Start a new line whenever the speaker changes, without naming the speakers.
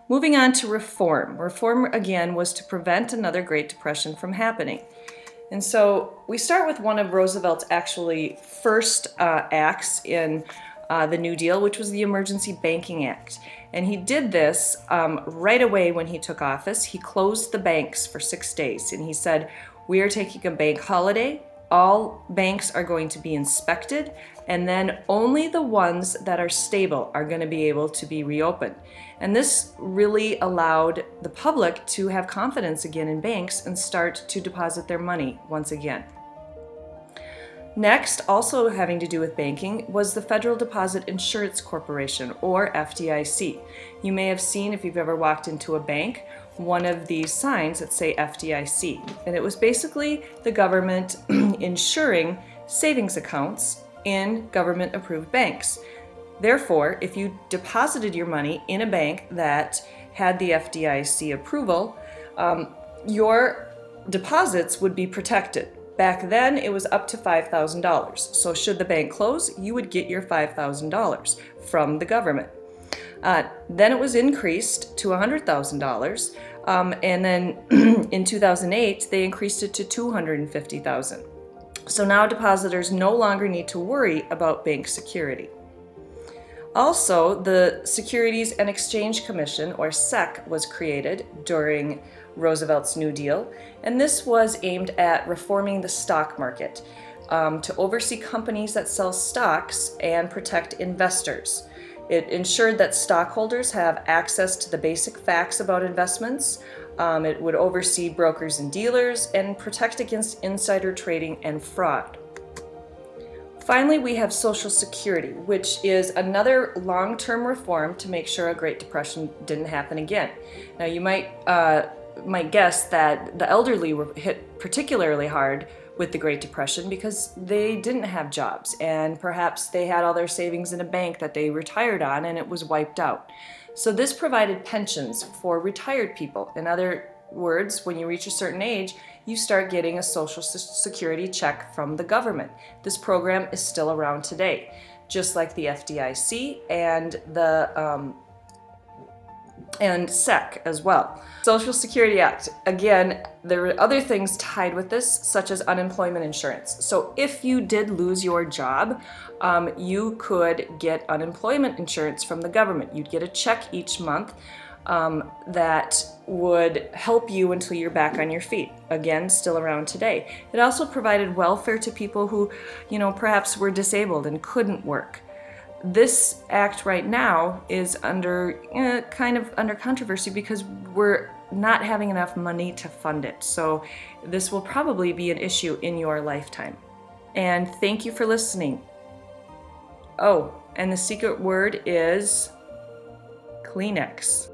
Moving on to reform. Reform, again, was to prevent another Great Depression from happening. And so we start with one of Roosevelt's actually first acts in the New Deal, which was the Emergency Banking Act. And he did this right away when he took office. He closed the banks for 6 days, and he said, we are taking a bank holiday. All banks are going to be inspected, and then only the ones that are stable are going to be able to be reopened. And this really allowed the public to have confidence again in banks and start to deposit their money once again. Next, also having to do with banking, was the Federal Deposit Insurance Corporation, or FDIC. You may have seen, if you've ever walked into a bank, one of these signs that say FDIC. And it was basically the government insuring savings accounts in government-approved banks. Therefore, if you deposited your money in a bank that had the FDIC approval, your deposits would be protected. Back then, it was up to $5,000. So should the bank close, you would get your $5,000 from the government. Then it was increased to $100,000, and then in 2008, they increased it to $250,000. So now depositors no longer need to worry about bank security. Also, the Securities and Exchange Commission, or SEC, was created during Roosevelt's New Deal, and this was aimed at reforming the stock market to oversee companies that sell stocks and protect investors. It ensured that stockholders have access to the basic facts about investments. It would oversee brokers and dealers and protect against insider trading and fraud. Finally, we have Social Security, which is another long-term reform to make sure a Great Depression didn't happen again. Now, you might guess that the elderly were hit particularly hard with the Great Depression because they didn't have jobs, and perhaps they had all their savings in a bank that they retired on and it was wiped out. So this provided pensions for retired people. In other words, when you reach a certain age, you start getting a Social Security check from the government. This program is still around today, just like the FDIC and the and SEC as well. Social Security Act. Again, there were other things tied with this, such as unemployment insurance. So if you did lose your job, you could get unemployment insurance from the government. You'd get a check each month that would help you until you're back on your feet. Again, still around today. It also provided welfare to people who, perhaps were disabled and couldn't work. This act right now is under controversy because we're not having enough money to fund it. So this will probably be an issue in your lifetime. And thank you for listening. Oh, and the secret word is Kleenex.